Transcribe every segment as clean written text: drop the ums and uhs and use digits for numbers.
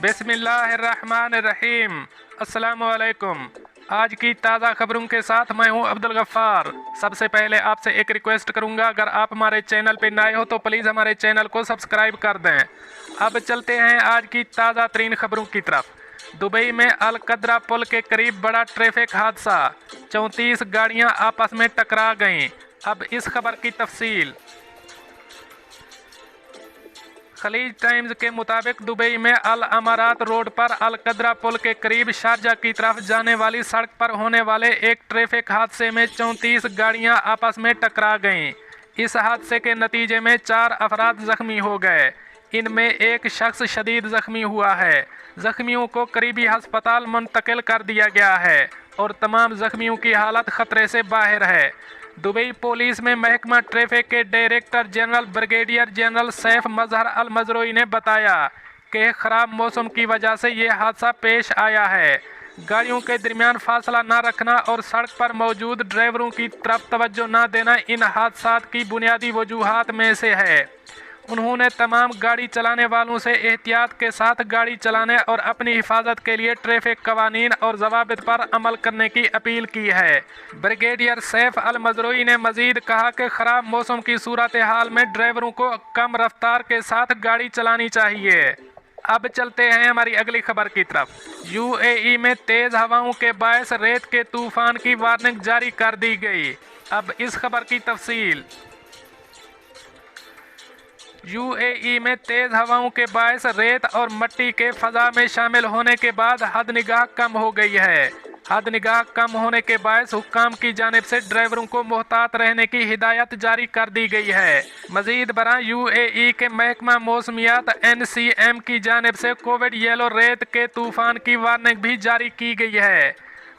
बिस्मिल्लाहिर्रहमानिर्रहीम। अस्सलाम वालेकुम। आज की ताज़ा खबरों के साथ मैं हूं अब्दुल गफ्फार। सबसे पहले आपसे एक रिक्वेस्ट करूंगा, अगर आप हमारे चैनल पे नए हो तो प्लीज़ हमारे चैनल को सब्सक्राइब कर दें। अब चलते हैं आज की ताज़ा तरीन खबरों की तरफ। दुबई में अल कद्रा पुल के करीब बड़ा ट्रैफिक हादसा, 34 गाड़ियां आपस में टकरा गईं। अब इस खबर की तफसील। खलीज टाइम्स के मुताबिक दुबई में अल अमारात रोड पर अल कद्रा पुल के करीब शारजा की तरफ जाने वाली सड़क पर होने वाले एक ट्रैफिक हादसे में 34 गाड़ियां आपस में टकरा गईं। इस हादसे के नतीजे में 4 अफराद जख्मी हो गए। इनमें एक शख्स शदीद जख्मी हुआ है। जख्मियों को करीबी अस्पताल मुंतकिल कर दिया गया है और तमाम जख्मियों की हालत खतरे से बाहर है। दुबई पुलिस में महकमा ट्रैफिक के director general brigadier general Saif Mazhar al Mazroui ने बताया कि खराब मौसम की वजह से ये हादसा पेश आया है। गाड़ियों के दरमियान फासला न रखना और सड़क पर मौजूद ड्राइवरों की तरफ तवज्जो न देना इन हादसात की बुनियादी वजूहात में से है। उन्होंने तमाम गाड़ी चलाने वालों से एहतियात के साथ गाड़ी चलाने और अपनी हिफाजत के लिए ट्रैफिक कवानीन और ज़वाबित पर अमल करने की अपील की है। ब्रिगेडियर सैफ अल मजरोई ने मजीद कहा कि ख़राब मौसम की सूरत हाल में ड्राइवरों को कम रफ्तार के साथ गाड़ी चलानी चाहिए। अब चलते हैं हमारी अगली खबर की तरफ। यूएई में तेज़ हवाओं के बायस रेत के तूफान की वार्निंग जारी कर दी गई। अब इस खबर की तफसील। यूएई में तेज़ हवाओं के बायस रेत और मट्टी के फ़ज़ा में शामिल होने के बाद हद निगाह कम हो गई है। हद निगाह कम होने के बायस हुक्काम की जानिब से ड्राइवरों को मोहतात रहने की हिदायत जारी कर दी गई है। मज़ीद बरां यूएई के महकमा मौसमियात NCM की जानिब से कोविड येलो रेत के तूफ़ान की वार्निंग भी जारी की गई है।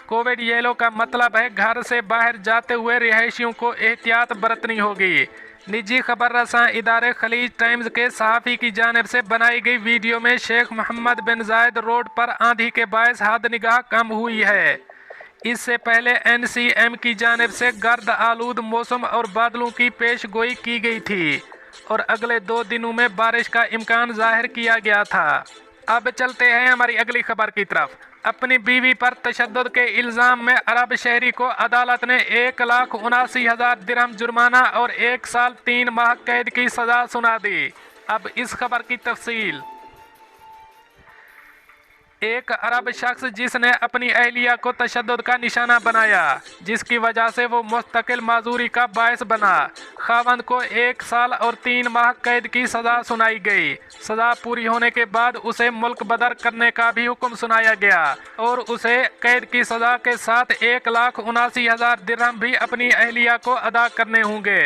कोविड येलो का मतलब है घर से बाहर जाते हुए रिहायशियों को एहतियात बरतनी होगी। निजी खबर रसां इदारे खलीज टाइम्स के सहाफ़ी की जानिब से बनाई गई वीडियो में शेख मोहम्मद बिन जायद रोड पर आंधी के बायस हद निगाह कम हुई है। इससे पहले NCM की जानिब से गर्द आलूद मौसम और बादलों की पेश गोई की गई थी और अगले 2 दिनों में बारिश का इम्कान जाहिर किया गया था। अब चलते हैं हमारी अगली खबर की तरफ। अपनी बीवी पर तशद्दुद के इल्ज़ाम में अरब शहरी को अदालत ने 1,79,000 दिरहम जुर्माना और 1 साल 3 माह कैद की सज़ा सुना दी। अब इस खबर की तफसील। एक अरब शख्स जिसने अपनी अहलिया को तशद्दुद का निशाना बनाया, जिसकी वजह से वो मुस्तकिल माजूरी का बायस बना, खावंद को 1 साल और 3 माह कैद की सज़ा सुनाई गई। सज़ा पूरी होने के बाद उसे मुल्क बदर करने का भी हुक्म सुनाया गया और उसे कैद की सज़ा के साथ 1,79,000 दिरहम भी अपनी अहलिया को अदा करने होंगे।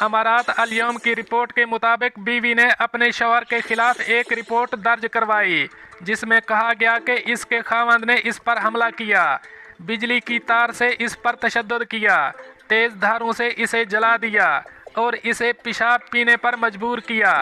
अमारात अल यौम की रिपोर्ट के मुताबिक बीवी ने अपने शौहर के खिलाफ एक रिपोर्ट दर्ज करवाई, जिसमें कहा गया कि इसके खावंद ने इस पर हमला किया, बिजली की तार से इस पर तशद्दुद किया, तेज़ धारों से इसे जला दिया और इसे पेशाब पीने पर मजबूर किया।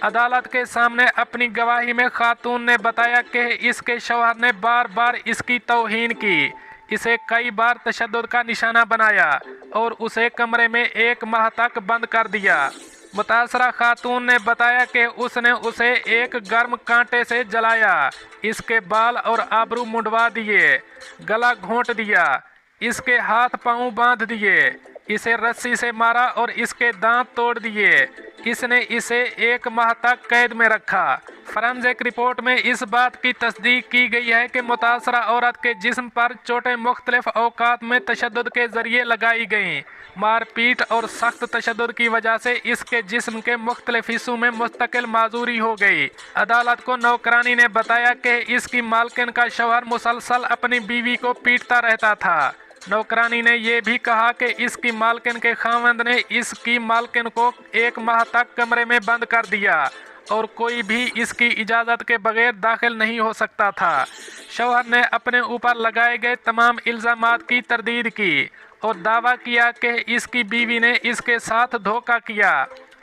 अदालत के सामने अपनी गवाही में खातून ने बताया कि इसके शौहर ने बार बार इसकी तौहीन की, इसे कई बार तशद्दुद का निशाना बनाया और उसे कमरे में 1 माह तक बंद कर दिया। मुतासरा खातून ने बताया कि उसने उसे एक गर्म कांटे से जलाया, इसके बाल और आबरू मुंडवा दिए, गला घोंट दिया, इसके हाथ पांव बांध दिए, इसे रस्सी से मारा और इसके दांत तोड़ दिए। इसने इसे 1 माह तक कैद में रखा। फॉरेंसिक रिपोर्ट में इस बात की तस्दीक की गई है कि मुतासरा औरत के जिस्म पर चोटें मुख्तलिफ औकात में तशद्दुद के ज़रिए लगाई गईं। मारपीट और सख्त तशद्दुद की वजह से इसके जिस्म के मुख्तलिफ हिस्सों में मुस्तकिल माजूरी हो गई। अदालत को नौकरानी ने बताया कि इसकी मालकिन का शौहर मुसलसल अपनी बीवी को पीटता रहता था। नौकरानी ने यह भी कहा कि इसकी मालकिन के खावंद ने इसकी मालकिन को 1 माह तक कमरे में बंद कर दिया और कोई भी इसकी इजाज़त के बगैर दाखिल नहीं हो सकता था। शौहर ने अपने ऊपर लगाए गए तमाम इल्ज़ामात की तरदीद की और दावा किया कि इसकी बीवी ने इसके साथ धोखा किया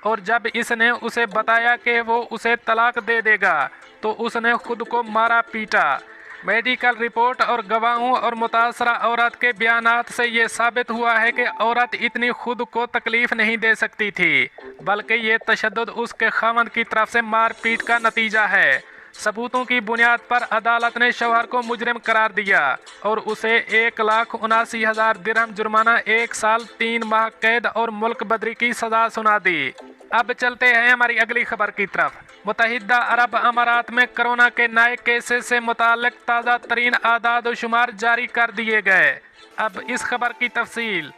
और जब इसने उसे बताया कि वो उसे तलाक दे देगा तो उसने खुद को मारा पीटा। मेडिकल रिपोर्ट और गवाहों और मुतासरा औरत के बयानात से ये साबित हुआ है कि औरत इतनी खुद को तकलीफ़ नहीं दे सकती थी, बल्कि ये तशद्दुद उसके खावंद की तरफ से मार पीट का नतीजा है। सबूतों की बुनियाद पर अदालत ने शौहर को मुजरिम करार दिया और उसे 1,79,000 दिरहम जुर्माना, 1 साल 3 माह कैद और मुल्क बदरी की सजा सुना दी। अब चलते हैं हमारी अगली खबर की तरफ। मुत्तहिदा अरब अमारात में कोरोना के नए केसेस से मुताल्लिक ताज़ा तरीन आदाद व शुमार जारी कर दिए गए। अब इस खबर की तफसील।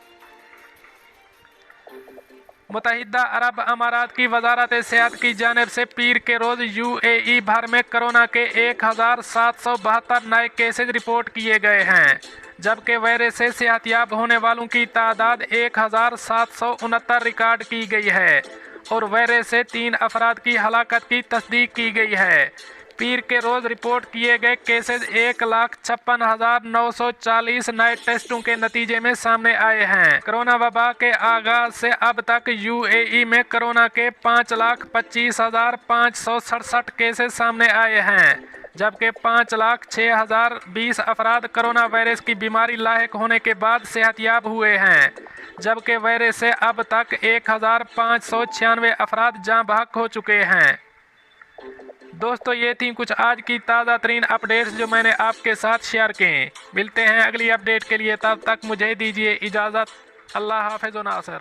मुत्तहिदा अरब अमारात की वजारत सेहत की जानिब से पीर के रोज़ UAE भर में कोरोना के 1,772 नए केसेज रिपोर्ट किए गए हैं, जबकि वायरस से सेहतयाब होने वालों की तादाद 1,769 रिकॉर्ड की गई है और वायरस से 3 अफराद की हलाकत की तस्दीक की गई है। पीर के रोज़ रिपोर्ट किए गए केसेज 1,56,940 नए टेस्टों के नतीजे में सामने आए हैं। कोरोना वबा के आगाज से अब तक UAE में कोरोना के 5,25,567 केसेज सामने आए हैं, जबकि 5,06,020 अफराद कोरोना वायरस की बीमारी लाहिक होने के बाद सेहतयाब हुए हैं, जबकि वायरस से अब तक 1,596 अफराद जाँ बहक हो चुके हैं। दोस्तों, ये थी कुछ आज की ताज़ा तरीन अपडेट्स जो मैंने आपके साथ शेयर किए। मिलते हैं अगली अपडेट के लिए, तब तक मुझे दीजिए इजाज़त। अल्लाह हाफ़िज़ व नासर।